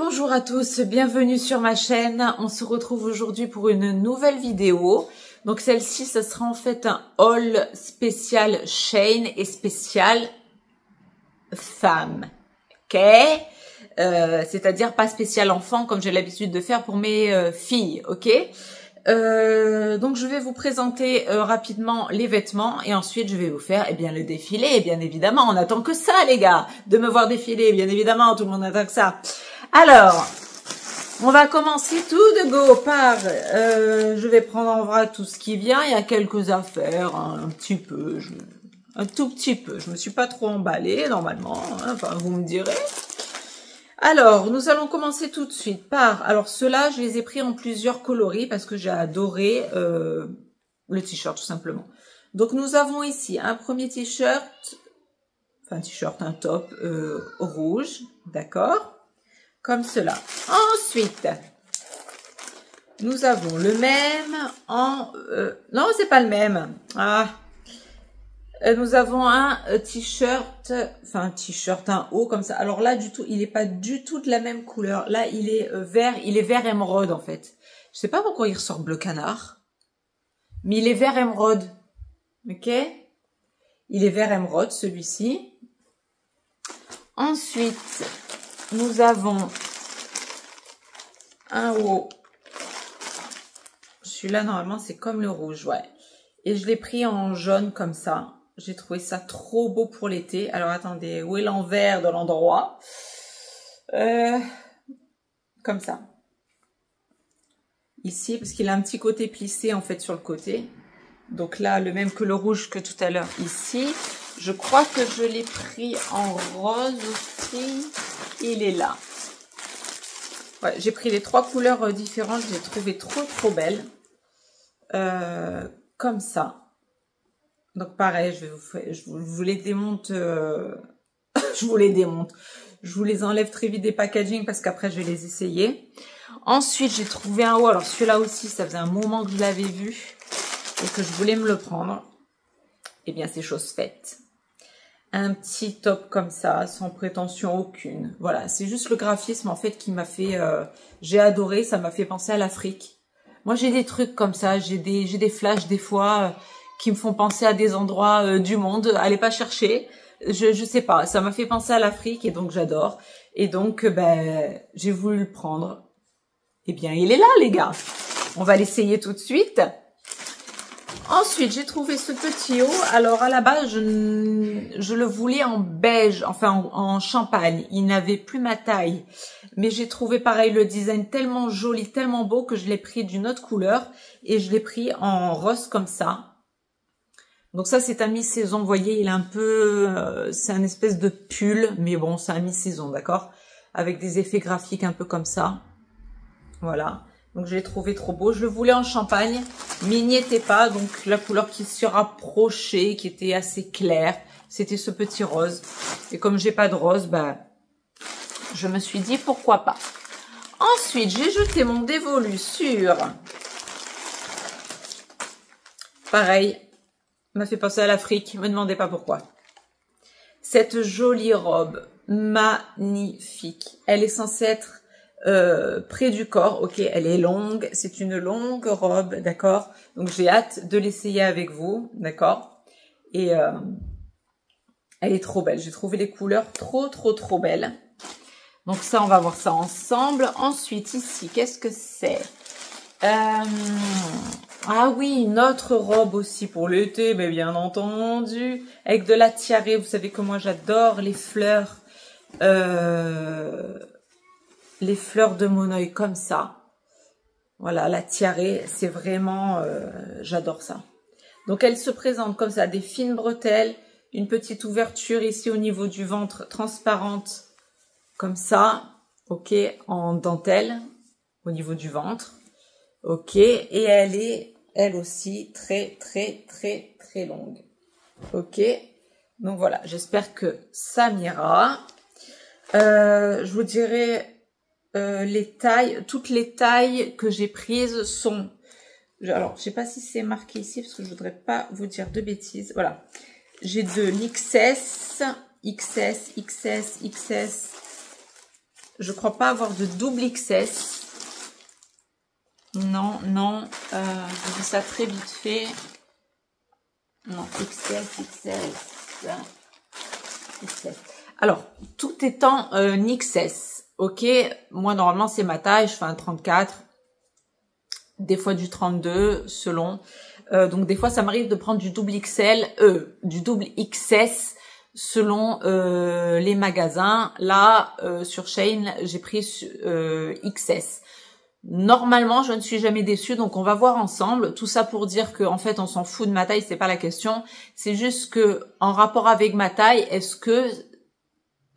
bonjour à tous, bienvenue sur ma chaîne. On se retrouve aujourd'hui pour une nouvelle vidéo. Donc celle-ci, ça sera en fait un haul spécial Shein et spécial femme. Ok, c'est-à-dire pas spécial enfant comme j'ai l'habitude de faire pour mes filles. Ok. Donc je vais vous présenter rapidement les vêtements et ensuite je vais vous faire le défilé. Et bien évidemment, on attend que ça les gars, de me voir défiler. Bien évidemment, tout le monde attend que ça. Alors, on va commencer tout de go par, je vais prendre en vrac tout ce qui vient. Il y a quelques affaires, hein, un petit peu, un tout petit peu. Je me suis pas trop emballée normalement, hein, enfin vous me direz. Alors, nous allons commencer tout de suite par, alors ceux-là, je les ai pris en plusieurs coloris parce que j'ai adoré le t-shirt tout simplement. Donc nous avons ici un premier t-shirt, enfin un top rouge, d'accord, comme cela. Ensuite, nous avons le même en, non c'est pas le même, nous avons un t-shirt, un haut comme ça. Alors là, du tout, il est pas du tout de la même couleur. Là, il est vert émeraude en fait. Je sais pas pourquoi il ressort bleu canard, mais il est vert émeraude. Ok, il est vert émeraude celui-ci. Ensuite, nous avons un haut. Celui-là, normalement, c'est comme le rouge, ouais. Et je l'ai pris en jaune comme ça. J'ai trouvé ça trop beau pour l'été. Alors, attendez, où est l'envers de l'endroit? Comme ça. Ici, parce qu'il a un petit côté plissé, en fait, sur le côté. Donc là, le même que le rouge que tout à l'heure, ici. Je crois que je l'ai pris en rose aussi. Il est là. Ouais, j'ai pris les trois couleurs différentes. Je les ai trouvées trop belles. Comme ça. Donc pareil, je vous les démonte, je vous les démonte. Je vous les enlève très vite des packaging parce qu'après je vais les essayer. Ensuite, j'ai trouvé un haut. Alors celui-là aussi, ça faisait un moment que je l'avais vu et que je voulais me le prendre. Eh bien, c'est chose faite. Un petit top comme ça, sans prétention aucune. Voilà, c'est juste le graphisme en fait qui m'a fait, j'ai adoré. Ça m'a fait penser à l'Afrique. Moi, j'ai des trucs comme ça. J'ai des flashs des fois. Qui me font penser à des endroits du monde. Allez pas chercher. Je sais pas. Ça m'a fait penser à l'Afrique et donc j'adore. Et donc, j'ai voulu le prendre. Eh bien, il est là, les gars. On va l'essayer tout de suite. Ensuite, j'ai trouvé ce petit haut. Alors, à la base, je le voulais en beige, enfin en champagne. Il n'avait plus ma taille. Mais j'ai trouvé pareil le design tellement joli, tellement beau que je l'ai pris d'une autre couleur. Et je l'ai pris en rose comme ça. Donc ça, c'est à mi-saison. Vous voyez, il est un peu... c'est un espèce de pull, mais bon, c'est à mi-saison, d'accord? Avec des effets graphiques un peu comme ça. Voilà. Donc, je l'ai trouvé trop beau. Je le voulais en champagne, mais il n'y était pas. Donc, la couleur qui se rapprochait, qui était assez claire, c'était ce petit rose. Et comme j'ai pas de rose, je me suis dit, pourquoi pas? Ensuite, j'ai jeté mon dévolu sur... Pareil. M'a fait penser à l'Afrique, me demandez pas pourquoi. Cette jolie robe, magnifique. Elle est censée être près du corps, ok, elle est longue, c'est une longue robe, d'accord. Donc j'ai hâte de l'essayer avec vous, d'accord. Et elle est trop belle, j'ai trouvé les couleurs trop belles. Donc ça, on va voir ça ensemble. Ensuite, ici, qu'est-ce que c'est? Ah oui, une autre robe aussi pour l'été, mais bien entendu, avec de la tiare. Vous savez que moi j'adore les fleurs de Monoï comme ça. Voilà, la tiare, c'est vraiment, j'adore ça. Donc elle se présente comme ça, des fines bretelles, une petite ouverture ici au niveau du ventre, transparente, comme ça, ok, en dentelle, au niveau du ventre. Ok, et elle est, elle aussi, très longue. Ok, donc voilà, j'espère que ça m'ira. Je vous dirai les tailles, toutes les tailles que j'ai prises sont... Alors, je sais pas si c'est marqué ici, parce que je voudrais pas vous dire de bêtises. Voilà, j'ai de l'XS, XS, Je crois pas avoir de double XS. Non, non, je dis ça très vite fait. Non, XS. Alors, tout étant XS, ok. Moi, normalement, c'est ma taille, je fais un 34. Des fois du 32, selon. Donc, des fois, ça m'arrive de prendre du double XL, du double XS, selon les magasins. Là, sur Shein, j'ai pris XS. Normalement, je ne suis jamais déçue, donc on va voir ensemble. Tout ça pour dire que, en fait, on s'en fout de ma taille, c'est pas la question. C'est juste que, en rapport avec ma taille, est-ce que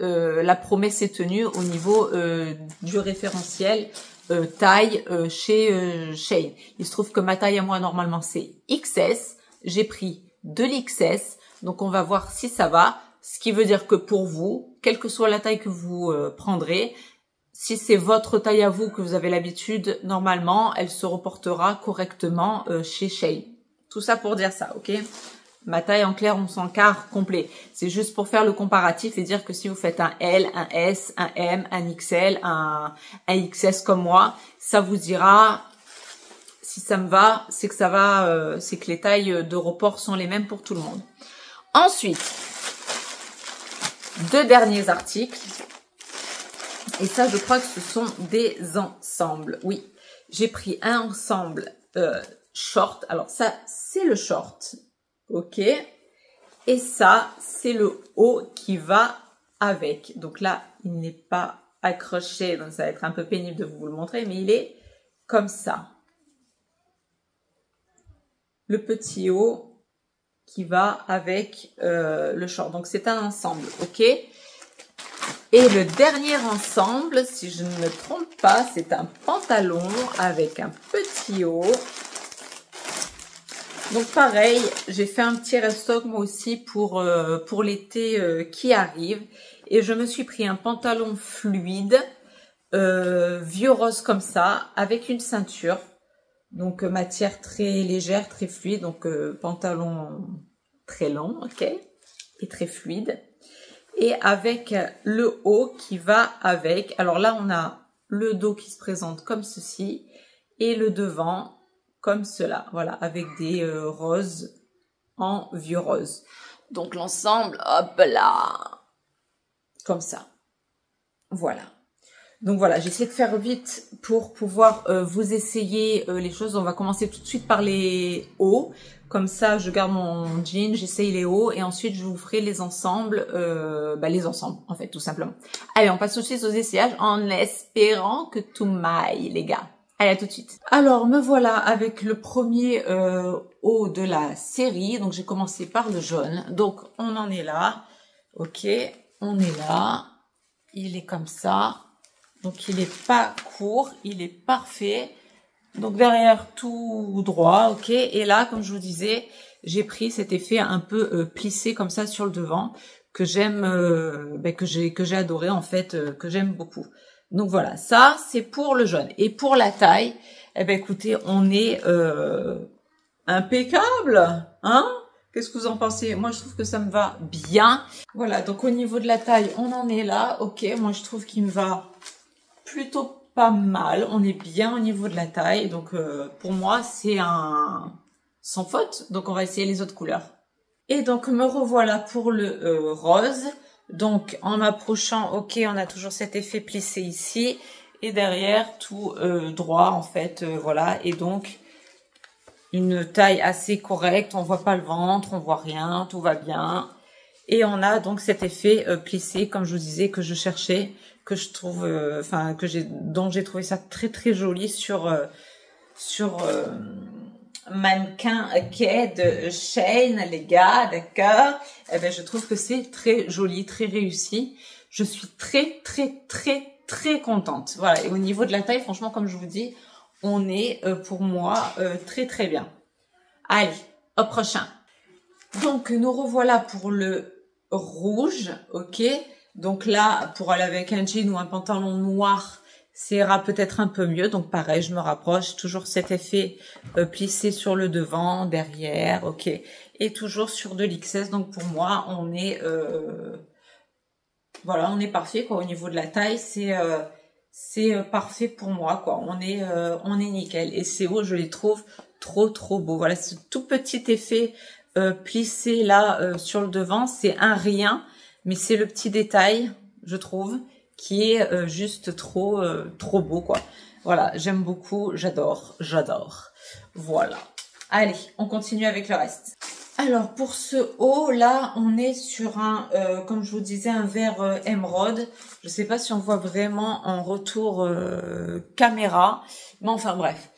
la promesse est tenue au niveau du référentiel taille chez Shein. Il se trouve que ma taille à moi, normalement, c'est XS. J'ai pris de l'XS, donc on va voir si ça va. Ce qui veut dire que pour vous, quelle que soit la taille que vous prendrez, si c'est votre taille à vous que vous avez l'habitude, normalement, elle se reportera correctement chez Shein. Tout ça pour dire ça, ok? Ma taille en clair, on s'en carre complet. C'est juste pour faire le comparatif et dire que si vous faites un L, un S, un M, un XL, un XS comme moi, ça vous dira, si ça me va, c'est que ça va, c'est que les tailles de report sont les mêmes pour tout le monde. Ensuite, 2 derniers articles. Et ça, je crois que ce sont des ensembles. Oui, j'ai pris un ensemble short. Alors ça, c'est le short. Ok. Et ça, c'est le haut qui va avec. Donc là, il n'est pas accroché. Donc ça va être un peu pénible de vous le montrer. Mais il est comme ça. Le petit haut qui va avec le short. Donc c'est un ensemble. Ok. Et le dernier ensemble, si je ne me trompe pas, c'est un pantalon avec un petit haut. Donc pareil, j'ai fait un petit restock moi aussi pour l'été qui arrive. Et je me suis pris un pantalon fluide, vieux rose comme ça, avec une ceinture. Donc matière très légère, très fluide. Donc pantalon très long, ok, et très fluide. Et avec le haut qui va avec. Alors là, on a le dos qui se présente comme ceci et le devant comme cela. Voilà, avec des roses en vieux rose. Donc l'ensemble, hop là, comme ça. Voilà. Donc voilà, j'essaie de faire vite pour pouvoir vous essayer les choses. On va commencer tout de suite par les hauts. Comme ça, je garde mon jean, j'essaye les hauts et ensuite je vous ferai les ensembles, les ensembles en fait, tout simplement. Allez, on passe tout de suite aux essayages en espérant que tout maille, les gars. Allez, à tout de suite. Alors, me voilà avec le premier haut de la série. Donc, j'ai commencé par le jaune. Donc, on en est là. Ok, on est là. Il est comme ça. Donc, il est pas court, il est parfait. Donc, derrière, tout droit, ok. Et là, comme je vous disais, j'ai pris cet effet un peu plissé comme ça sur le devant que j'aime, que j'ai adoré en fait, que j'aime beaucoup. Donc voilà, ça c'est pour le jaune. Et pour la taille, eh ben écoutez, on est impeccable, hein? Qu'est-ce que vous en pensez? Moi, je trouve que ça me va bien. Voilà, donc au niveau de la taille, on en est là. Ok, moi je trouve qu'il me va plutôt pas mal. On est bien au niveau de la taille. Donc pour moi, c'est un sans faute. Donc on va essayer les autres couleurs. Et donc me revoilà pour le rose. Donc en approchant, ok, on a toujours cet effet plissé ici. Et derrière, tout droit en fait, voilà. Et donc une taille assez correcte, on voit pas le ventre, on voit rien, tout va bien. Et on a donc cet effet plissé, comme je vous disais, que je cherchais, que je trouve, dont j'ai trouvé ça très très joli sur mannequin quai de Shein, les gars, d'accord. Eh ben je trouve que c'est très joli, très réussi. Je suis très très très très contente. Voilà. Et au niveau de la taille, franchement, comme je vous dis, on est pour moi très très bien. Allez, au prochain. Donc nous revoilà pour le rouge, ok. Donc là, pour aller avec un jean ou un pantalon noir, ça ira peut-être un peu mieux. Donc pareil, je me rapproche. Toujours cet effet plissé sur le devant, derrière, ok. Et toujours sur de l'XS. Donc pour moi, on est Voilà, on est parfait quoi. Au niveau de la taille, c'est parfait pour moi quoi. On est nickel. Et ces hauts, je les trouve trop beaux. Voilà, ce tout petit effet plissé là sur le devant, c'est un rien, mais c'est le petit détail, je trouve, qui est juste trop beau quoi. Voilà, j'aime beaucoup, j'adore. Voilà. Allez, on continue avec le reste. Alors pour ce haut là, on est sur un, comme je vous disais, un vert émeraude. Je sais pas si on voit vraiment en retour caméra, mais enfin bref.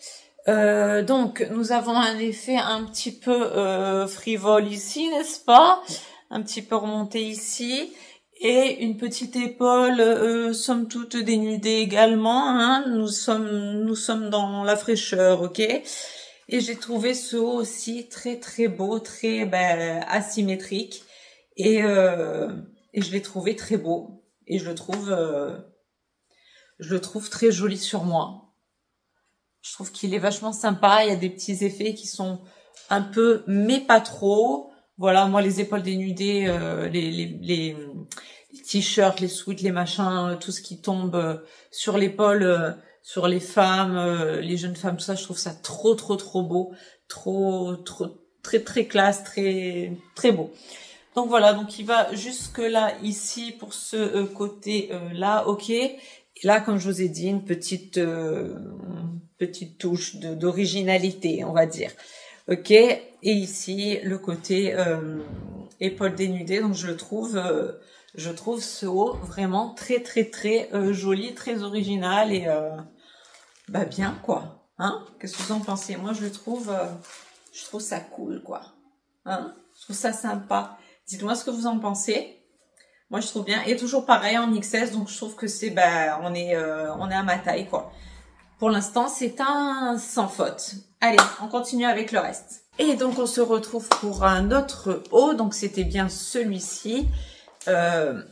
Donc nous avons un effet un petit peu frivole ici, n'est-ce pas? Un petit peu remonté ici. Et une petite épaule, somme toute dénudée également. Hein. Nous sommes dans la fraîcheur, ok. Et j'ai trouvé ce haut aussi très beau, très asymétrique. Et je l'ai trouvé très beau. Et je le trouve très joli sur moi. Je trouve qu'il est vachement sympa. Il y a des petits effets qui sont un peu, mais pas trop. Voilà, moi les épaules dénudées, les t-shirts, les sweats, les machins, tout ce qui tombe sur l'épaule, sur les femmes, les jeunes femmes, tout ça, je trouve ça trop beau, très classe, très beau. Donc voilà, donc il va jusque là ici pour ce côté là, ok. Et là, comme je vous ai dit, une petite touche d'originalité, on va dire. Ok, et ici le côté épaule dénudée, donc je trouve ce haut vraiment très joli, très original et bien quoi, hein? Qu'est-ce que vous en pensez? Moi je trouve ça cool quoi, hein? Je trouve ça sympa. Dites-moi ce que vous en pensez. Moi je trouve bien, et toujours pareil en XS, donc je trouve que c'est on est à ma taille quoi. Pour l'instant, c'est un sans faute. Allez, on continue avec le reste. Et donc, on se retrouve pour un autre haut. Donc, c'était bien celui-ci. Avec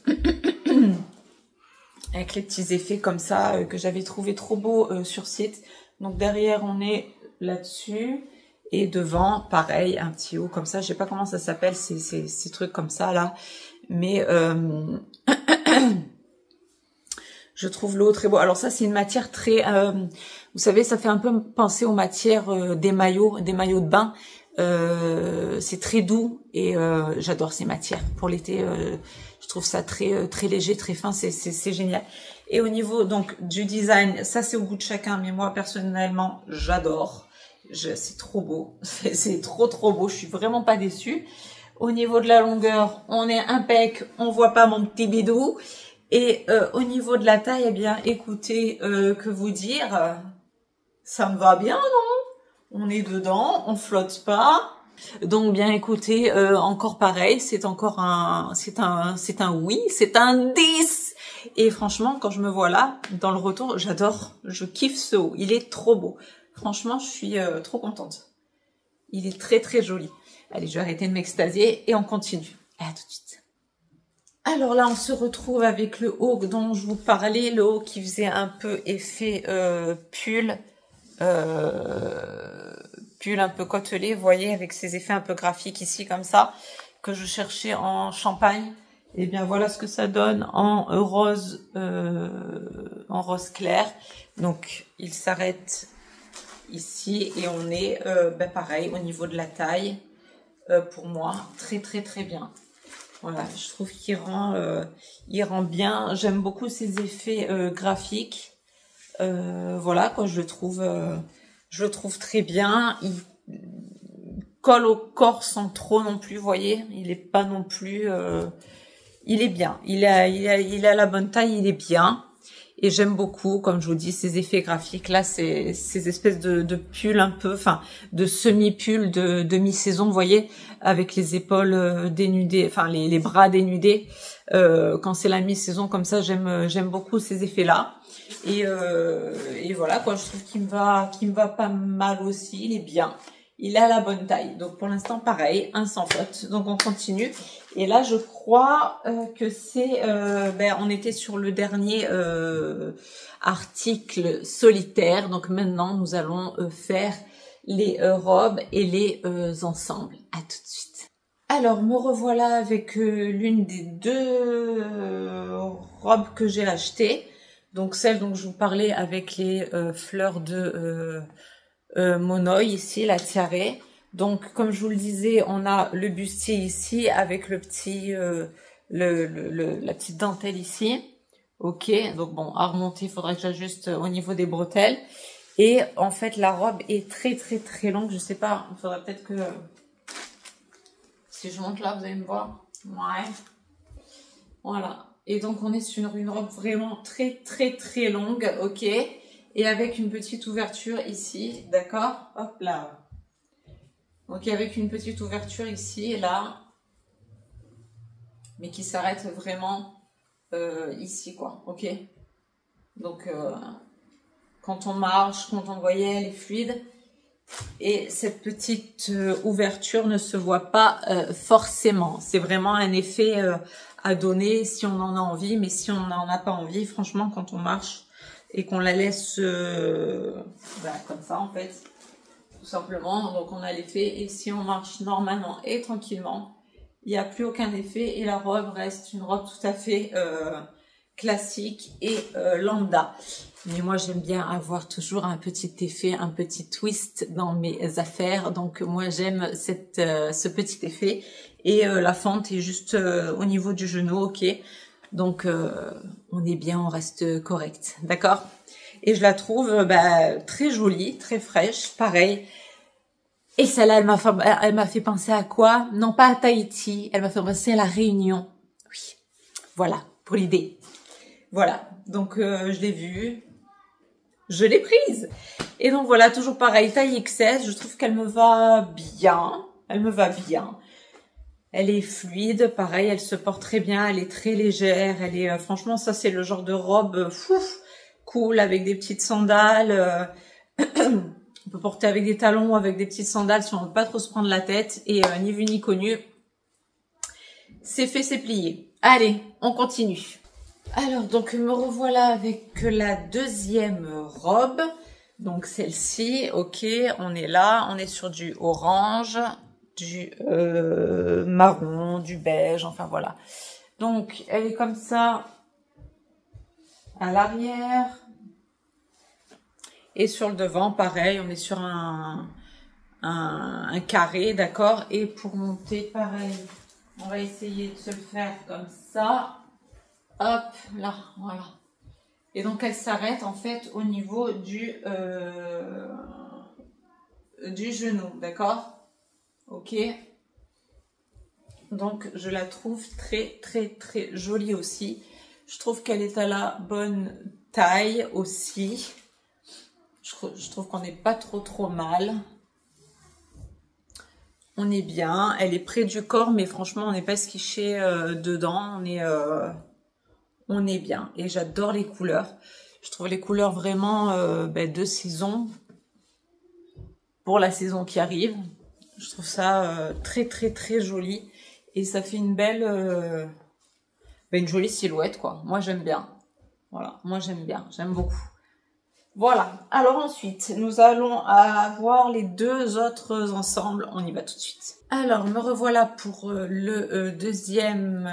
les petits effets comme ça que j'avais trouvé trop beau sur site. Donc, derrière, on est là-dessus. Et devant, pareil, un petit haut comme ça. Je sais pas comment ça s'appelle, ces trucs comme ça, là. Mais... je trouve l'eau très beau. Alors ça, c'est une matière très... vous savez, ça fait un peu penser aux matières des maillots de bain. C'est très doux et j'adore ces matières. Pour l'été, je trouve ça très léger, très fin. C'est génial. Et au niveau donc du design, ça c'est au goût de chacun. Mais moi, personnellement, j'adore. C'est trop beau. C'est trop beau. Je suis vraiment pas déçue. Au niveau de la longueur, on est impec. On voit pas mon petit bidou. Et au niveau de la taille, eh bien, écoutez, que vous dire, ça me va bien, non? On est dedans, on flotte pas. Donc bien, écoutez, encore pareil, c'est un oui, c'est un 10. Et franchement, quand je me vois là, dans le retour, j'adore, je kiffe ce haut. Il est trop beau. Franchement, je suis trop contente. Il est très joli. Allez, je vais arrêter de m'extasier et on continue. À tout de suite. Alors là, on se retrouve avec le haut dont je vous parlais, le haut qui faisait un peu effet pull un peu côtelé, vous voyez, avec ces effets un peu graphiques ici comme ça, que je cherchais en champagne. Et bien voilà ce que ça donne en rose clair. Donc il s'arrête ici et on est pareil au niveau de la taille. Pour moi, très bien. Voilà, je trouve qu'il rend bien. J'aime beaucoup ces effets graphiques. Voilà quoi, je le trouve très bien. Il colle au corps sans trop non plus, vous voyez. Il est pas non plus. Il est bien. Il a la bonne taille. Il est bien. Et j'aime beaucoup, comme je vous dis, ces effets graphiques là, ces espèces de pulls un peu, enfin de semi-pulls de mi-saison, vous voyez, avec les épaules dénudées, enfin les bras dénudés. Quand c'est la mi-saison comme ça, j'aime beaucoup ces effets là. Et voilà quoi, je trouve qu'il me va pas mal aussi. Il est bien. Il a la bonne taille. Donc pour l'instant pareil, un sans faute. Donc on continue. Et là je crois que c'est on était sur le dernier article solitaire. Donc maintenant nous allons faire les robes et les ensembles. À tout de suite. Alors, me revoilà avec l'une des deux robes que j'ai achetées. Donc, celle dont je vous parlais avec les fleurs de monoï ici, la tiare. Donc, comme je vous le disais, on a le bustier ici avec le petit, la petite dentelle ici. Ok, donc bon, à remonter, il faudrait que j'ajuste au niveau des bretelles. Et en fait, la robe est très très très longue. Je sais pas, il faudrait peut-être que... Si je monte là, vous allez me voir. Ouais. Voilà. Et donc, on est sur une robe vraiment très, très, très longue. Ok. Et avec une petite ouverture ici. D'accord? Hop là. Ok, avec une petite ouverture ici et là. Mais qui s'arrête vraiment ici, quoi. Ok? Donc, quand on marche, quand on voyait, elle est fluide. Et cette petite ouverture ne se voit pas forcément. C'est vraiment un effet à donner si on en a envie. Mais si on n'en a pas envie, franchement, quand on marche et qu'on la laisse comme ça, en fait, tout simplement. Donc, on a l'effet. Et si on marche normalement et tranquillement, il n'y a plus aucun effet. Et la robe reste une robe tout à fait classique et lambda. Mais moi, j'aime bien avoir toujours un petit effet, un petit twist dans mes affaires. Donc, moi, j'aime ce petit effet. Et la fente est juste au niveau du genou, ok. Donc, on est bien, on reste correct. D'accord? Et je la trouve très jolie, très fraîche, pareil. Et celle-là, elle m'a fait penser à quoi? Non, pas à Tahiti. Elle m'a fait penser à la Réunion. Oui, voilà, pour l'idée. Voilà, donc je l'ai vue. Je l'ai prise. Et donc voilà, toujours pareil, taille XS, je trouve qu'elle me va bien. Elle me va bien. Elle est fluide, pareil, elle se porte très bien, elle est très légère. Elle est, franchement, ça c'est le genre de robe cool, avec des petites sandales. On peut porter avec des talons ou avec des petites sandales si on ne veut pas trop se prendre la tête. Et ni vu ni connu, c'est fait, c'est plié. Allez, on continue. Alors, donc, me revoilà avec la deuxième robe. Donc, celle-ci, ok, on est là. On est sur du orange, du marron, du beige, enfin voilà. Donc, elle est comme ça à l'arrière. Et sur le devant, pareil, on est sur un carré, d'accord? Et pour monter, pareil, on va essayer de se le faire comme ça. Hop, là, voilà. Et donc, elle s'arrête en fait au niveau du genou, d'accord? Ok. Donc, je la trouve très, très, très jolie aussi. Je trouve qu'elle est à la bonne taille aussi. Je trouve qu'on n'est pas trop mal. On est bien. Elle est près du corps, mais franchement, on n'est pas esquiché dedans. On est bien. Et j'adore les couleurs. Je trouve les couleurs vraiment de saison. Pour la saison qui arrive. Je trouve ça très, très, très joli. Et ça fait une belle... une jolie silhouette, quoi. Moi, j'aime bien. Voilà. Moi, j'aime bien. J'aime beaucoup. Voilà. Alors ensuite, nous allons avoir les deux autres ensembles. On y va tout de suite. Alors, me revoilà pour le deuxième...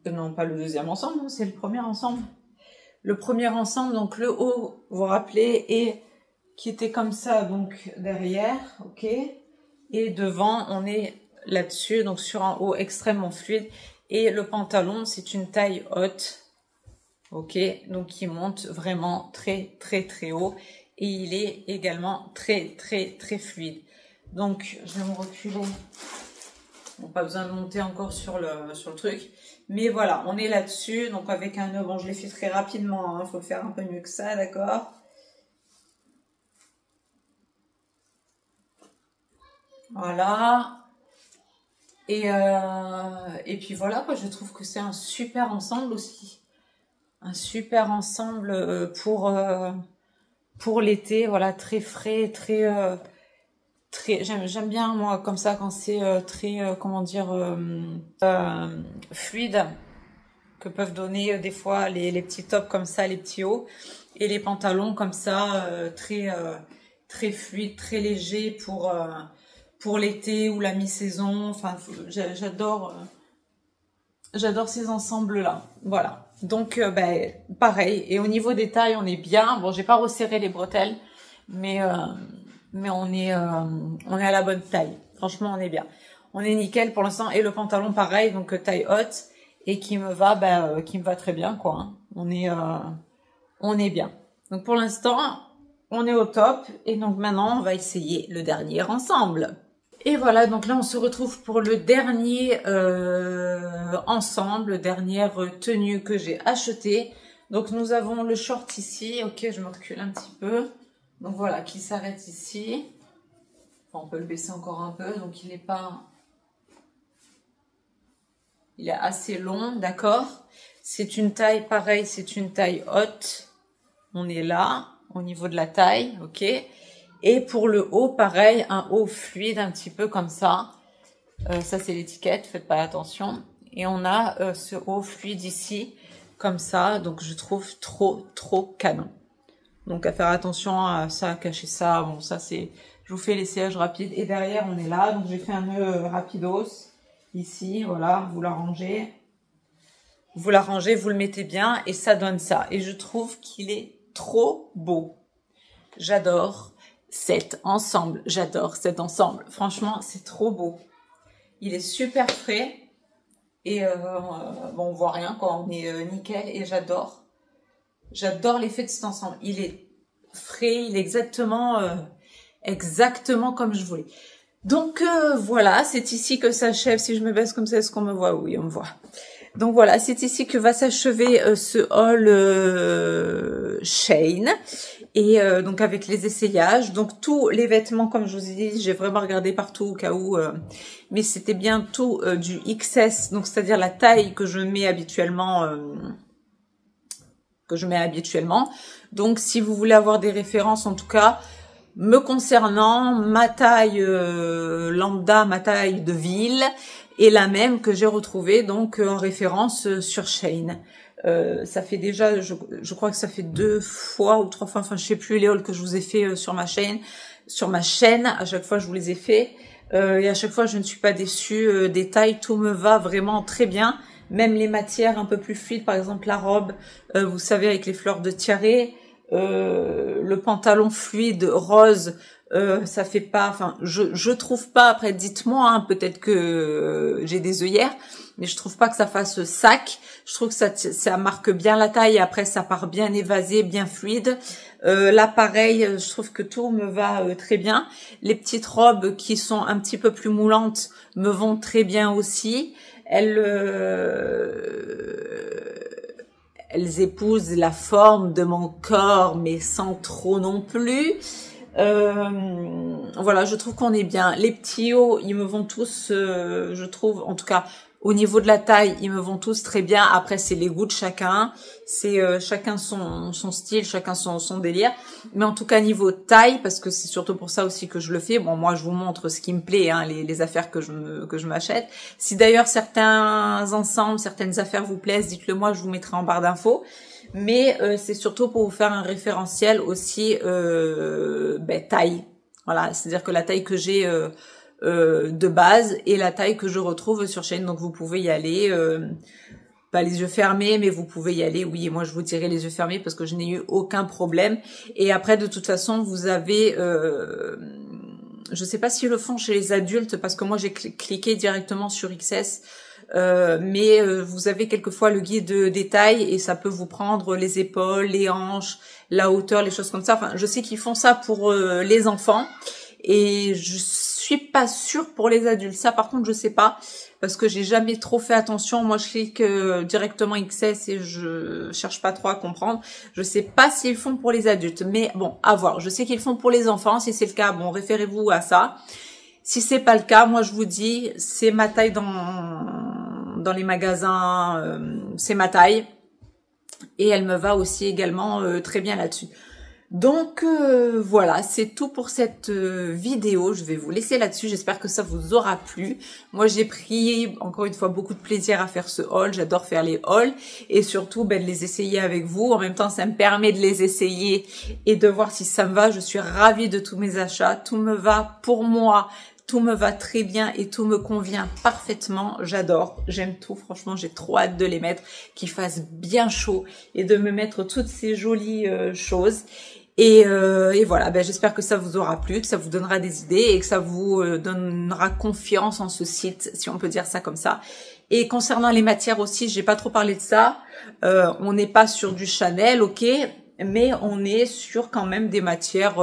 non, pas le deuxième ensemble, c'est le premier ensemble. Le premier ensemble, donc le haut, vous vous rappelez, et qui était comme ça, donc derrière, ok. Et devant, on est là-dessus, donc sur un haut extrêmement fluide. Et le pantalon, c'est une taille haute, ok. Donc qui monte vraiment très, très, très haut. Et il est également très, très, très fluide. Donc, je vais me reculer. Bon, pas besoin de monter encore sur le truc. Mais voilà, on est là-dessus. Donc, avec un nœud, bon, je l'ai fait très rapidement. Il faut le faire un peu mieux que ça, d'accord? Voilà. Et puis voilà, quoi, je trouve que c'est un super ensemble aussi. Un super ensemble pour l'été. Voilà, très frais, très... j'aime bien moi comme ça quand c'est très fluide que peuvent donner des fois les petits tops comme ça, les petits hauts et les pantalons comme ça très très fluide, très léger pour l'été ou la mi-saison. Enfin, j'adore ces ensembles-là. Voilà. Donc, ben, pareil. Et au niveau des tailles, on est bien. Bon, j'ai pas resserré les bretelles, mais on est à la bonne taille. Franchement, on est bien. On est nickel pour l'instant. Et le pantalon, pareil, donc taille haute et qui me va très bien, quoi. Hein. On est bien. Donc pour l'instant, on est au top. Et donc maintenant, on va essayer le dernier ensemble. Et voilà, donc là, on se retrouve pour le dernier ensemble, dernière tenue que j'ai achetée. Donc nous avons le short ici. Ok, je me recule un petit peu. Donc voilà, qui s'arrête ici. Enfin, on peut le baisser encore un peu. Donc il est assez long, d'accord. C'est une taille, pareil, c'est une taille haute. On est là, au niveau de la taille, ok. Et pour le haut, pareil, un haut fluide, un petit peu comme ça. Ça, c'est l'étiquette, faites pas attention. Et on a ce haut fluide ici, comme ça. Donc, je trouve trop canon. Donc, à faire attention à ça, à cacher ça. Bon, ça, c'est... Je vous fais l'essayage rapide. Et derrière, on est là. Donc, j'ai fait un nœud rapidos. Ici, voilà, vous l'arrangez. Vous l'arrangez, vous le mettez bien. Et ça donne ça. Et je trouve qu'il est trop beau. J'adore cet ensemble. J'adore cet ensemble. Franchement, c'est trop beau. Il est super frais. Et bon, on voit rien quand on est nickel. Et j'adore. J'adore l'effet de cet ensemble. Il est frais. Il est exactement comme je voulais. Donc voilà, c'est ici que s'achève. Si je me baisse comme ça, est-ce qu'on me voit? Oui, on me voit. Donc voilà, c'est ici que va s'achever ce haul Shein. Et donc avec les essayages. Donc tous les vêtements, comme je vous ai dit, j'ai vraiment regardé partout au cas où. Mais c'était bien tout du XS, donc c'est-à-dire la taille que je mets habituellement. Donc si vous voulez avoir des références, en tout cas... Me concernant, ma taille lambda, ma taille de ville est la même que j'ai retrouvée donc en référence sur Shein. Ça fait déjà, je crois que ça fait 2 fois ou 3 fois, enfin je sais plus les hauls que je vous ai fait sur ma chaîne. À chaque fois je vous les ai fait et à chaque fois je ne suis pas déçue des tailles, tout me va vraiment très bien. Même les matières un peu plus fluides, par exemple la robe, vous savez avec les fleurs de tiare. Le pantalon fluide rose, ça fait pas, enfin je trouve pas, après dites-moi, hein, peut-être que j'ai des œillères, mais je trouve pas que ça fasse sac. Je trouve que ça marque bien la taille et après ça part bien évasé, bien fluide. Là pareil, je trouve que tout me va très bien. Les petites robes qui sont un petit peu plus moulantes me vont très bien aussi. Elles épousent la forme de mon corps, mais sans trop non plus. Voilà, je trouve qu'on est bien. Les petits hauts, ils me vont tous, je trouve, en tout cas, au niveau de la taille, ils me vont tous très bien. Après, c'est les goûts de chacun. C'est chacun son style, chacun son délire. Mais en tout cas, niveau taille, parce que c'est surtout pour ça aussi que je le fais. Bon, moi, je vous montre ce qui me plaît, hein, les affaires que je m'achète. Si d'ailleurs certains ensembles, certaines affaires vous plaisent, dites-le moi, je vous mettrai en barre d'infos. Mais c'est surtout pour vous faire un référentiel aussi taille. Voilà, c'est-à-dire que la taille que j'ai de base et la taille que je retrouve sur Shein. Donc vous pouvez y aller, pas les yeux fermés, mais vous pouvez y aller. Oui, et moi je vous dirai les yeux fermés parce que je n'ai eu aucun problème. Et après, de toute façon, vous avez... je sais pas s'ils le font chez les adultes parce que moi j'ai cliqué directement sur XS. Mais vous avez quelquefois le guide des tailles et ça peut vous prendre les épaules, les hanches, la hauteur, les choses comme ça. Enfin, je sais qu'ils font ça pour les enfants et je suis pas sûre pour les adultes. Ça, par contre, je sais pas parce que j'ai jamais trop fait attention. Moi, je clique directement XS et je cherche pas trop à comprendre. Je sais pas s'ils font pour les adultes, mais bon, à voir. Je sais qu'ils font pour les enfants. Si c'est le cas, bon, référez-vous à ça. Si c'est pas le cas, moi, je vous dis, c'est ma taille dans les magasins, c'est ma taille et elle me va aussi également très bien là-dessus. Donc voilà, c'est tout pour cette vidéo. Je vais vous laisser là-dessus. J'espère que ça vous aura plu. Moi, j'ai pris encore une fois beaucoup de plaisir à faire ce haul. J'adore faire les hauls et surtout de les essayer avec vous. En même temps, ça me permet de les essayer et de voir si ça me va. Je suis ravie de tous mes achats. Tout me va pour moi. Tout me va très bien et tout me convient parfaitement. J'adore, j'aime tout. Franchement, j'ai trop hâte de les mettre, qu'il fasse bien chaud et de me mettre toutes ces jolies choses. Et voilà, j'espère que ça vous aura plu, que ça vous donnera des idées et que ça vous donnera confiance en ce site, si on peut dire ça comme ça. Et concernant les matières aussi, j'ai pas trop parlé de ça. On n'est pas sur du Chanel, ok, mais on est sur quand même des matières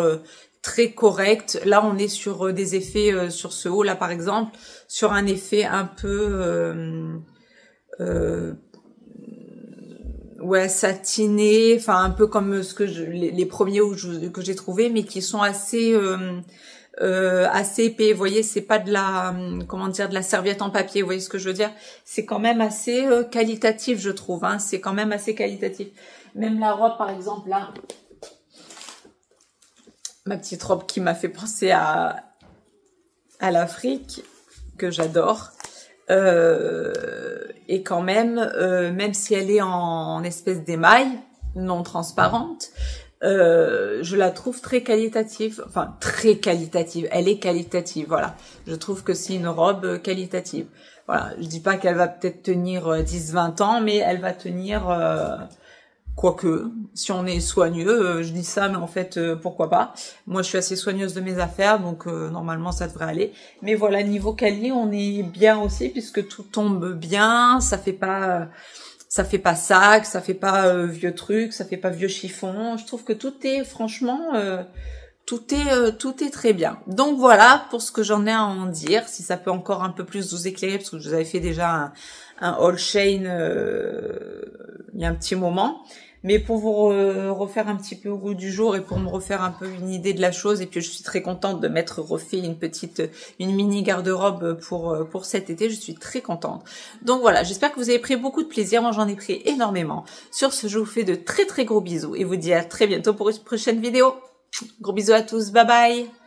très correct. Là, on est sur des effets sur ce haut là, par exemple, sur un effet un peu ouais, satiné, enfin un peu comme ce que les premiers que j'ai trouvé, mais qui sont assez assez épais. Vous voyez, c'est pas de la comment dire, de la serviette en papier. Vous voyez ce que je veux dire? C'est quand même assez qualitatif, je trouve. Hein, c'est quand même assez qualitatif. Même la robe, par exemple, là. Ma petite robe qui m'a fait penser à l'Afrique, que j'adore. Et quand même, même si elle est en espèce d'émail, non transparente, je la trouve très qualitative. Enfin, très qualitative. Elle est qualitative, voilà. Je trouve que c'est une robe qualitative. Voilà, je dis pas qu'elle va peut-être tenir 10-20 ans, mais elle va tenir... Quoique, si on est soigneux, je dis ça, mais en fait, pourquoi pas. Moi, je suis assez soigneuse de mes affaires, donc normalement, ça devrait aller. Mais voilà, niveau quali, on est bien aussi, puisque tout tombe bien, ça fait pas sac, ça fait pas vieux truc, ça fait pas vieux chiffon. Je trouve que tout est, franchement, tout est très bien. Donc voilà pour ce que j'en ai à en dire. Si ça peut encore un peu plus vous éclairer, parce que je vous avais fait déjà un haul chain il y a un petit moment. Mais pour vous refaire un petit peu au goût du jour et pour me refaire un peu une idée de la chose, et puis je suis très contente de m'être refait une mini garde-robe pour cet été, je suis très contente. Donc voilà, j'espère que vous avez pris beaucoup de plaisir, moi j'en ai pris énormément. Sur ce, je vous fais de très très gros bisous et vous dis à très bientôt pour une prochaine vidéo. Gros bisous à tous, bye bye.